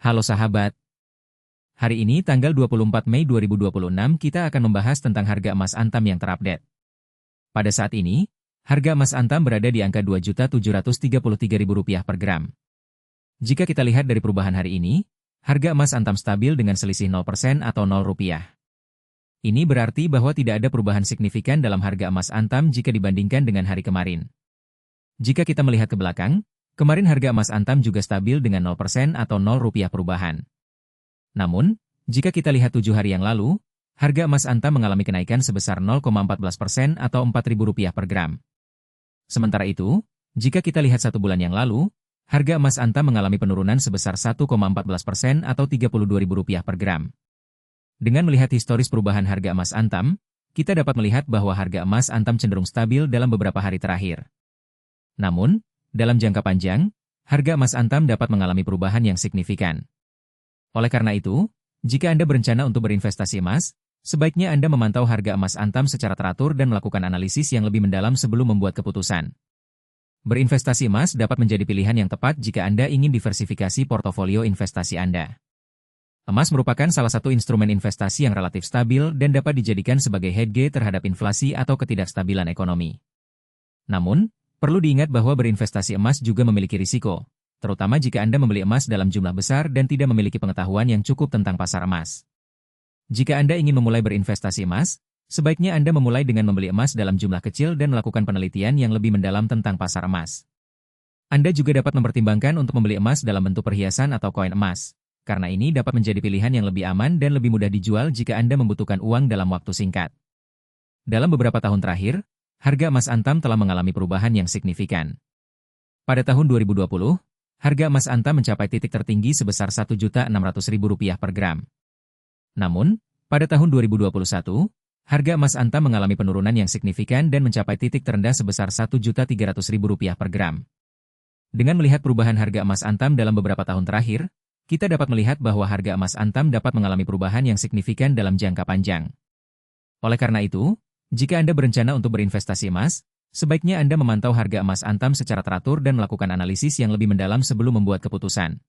Halo sahabat, hari ini tanggal 24 Mei 2026 kita akan membahas tentang harga emas Antam yang terupdate. Pada saat ini, harga emas Antam berada di angka Rp2.733.000 per gram. Jika kita lihat dari perubahan hari ini, harga emas Antam stabil dengan selisih 0% atau Rp0. Ini berarti bahwa tidak ada perubahan signifikan dalam harga emas Antam jika dibandingkan dengan hari kemarin. Jika kita melihat ke belakang, kemarin harga emas Antam juga stabil dengan 0% atau Rp0 perubahan. Namun, jika kita lihat 7 hari yang lalu, harga emas Antam mengalami kenaikan sebesar 0,14% atau Rp4.000 per gram. Sementara itu, jika kita lihat 1 bulan yang lalu, harga emas Antam mengalami penurunan sebesar 1,14% atau Rp32.000 per gram. Dengan melihat historis perubahan harga emas Antam, kita dapat melihat bahwa harga emas Antam cenderung stabil dalam beberapa hari terakhir. Namun, dalam jangka panjang, harga emas Antam dapat mengalami perubahan yang signifikan. Oleh karena itu, jika Anda berencana untuk berinvestasi emas, sebaiknya Anda memantau harga emas Antam secara teratur dan melakukan analisis yang lebih mendalam sebelum membuat keputusan. Berinvestasi emas dapat menjadi pilihan yang tepat jika Anda ingin diversifikasi portofolio investasi Anda. Emas merupakan salah satu instrumen investasi yang relatif stabil dan dapat dijadikan sebagai hedge terhadap inflasi atau ketidakstabilan ekonomi. Namun, perlu diingat bahwa berinvestasi emas juga memiliki risiko, terutama jika Anda membeli emas dalam jumlah besar dan tidak memiliki pengetahuan yang cukup tentang pasar emas. Jika Anda ingin memulai berinvestasi emas, sebaiknya Anda memulai dengan membeli emas dalam jumlah kecil dan melakukan penelitian yang lebih mendalam tentang pasar emas. Anda juga dapat mempertimbangkan untuk membeli emas dalam bentuk perhiasan atau koin emas, karena ini dapat menjadi pilihan yang lebih aman dan lebih mudah dijual jika Anda membutuhkan uang dalam waktu singkat. Dalam beberapa tahun terakhir, harga emas Antam telah mengalami perubahan yang signifikan. Pada tahun 2020, harga emas Antam mencapai titik tertinggi sebesar Rp1.600.000 per gram. Namun, pada tahun 2021, harga emas Antam mengalami penurunan yang signifikan dan mencapai titik terendah sebesar Rp1.300.000 per gram. Dengan melihat perubahan harga emas Antam dalam beberapa tahun terakhir, kita dapat melihat bahwa harga emas Antam dapat mengalami perubahan yang signifikan dalam jangka panjang. Oleh karena itu, jika Anda berencana untuk berinvestasi emas, sebaiknya Anda memantau harga emas Antam secara teratur dan melakukan analisis yang lebih mendalam sebelum membuat keputusan.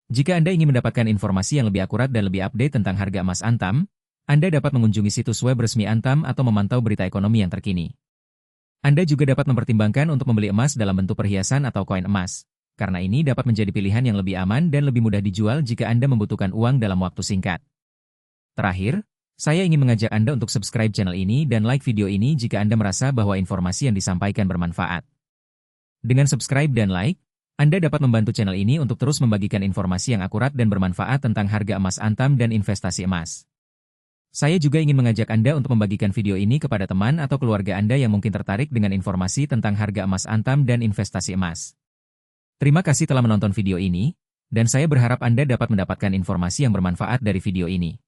Jika Anda ingin mendapatkan informasi yang lebih akurat dan lebih update tentang harga emas Antam, Anda dapat mengunjungi situs web resmi Antam atau memantau berita ekonomi yang terkini. Anda juga dapat mempertimbangkan untuk membeli emas dalam bentuk perhiasan atau koin emas, karena ini dapat menjadi pilihan yang lebih aman dan lebih mudah dijual jika Anda membutuhkan uang dalam waktu singkat. Terakhir, saya ingin mengajak Anda untuk subscribe channel ini dan like video ini jika Anda merasa bahwa informasi yang disampaikan bermanfaat. Dengan subscribe dan like, Anda dapat membantu channel ini untuk terus membagikan informasi yang akurat dan bermanfaat tentang harga emas Antam dan investasi emas. Saya juga ingin mengajak Anda untuk membagikan video ini kepada teman atau keluarga Anda yang mungkin tertarik dengan informasi tentang harga emas Antam dan investasi emas. Terima kasih telah menonton video ini, dan saya berharap Anda dapat mendapatkan informasi yang bermanfaat dari video ini.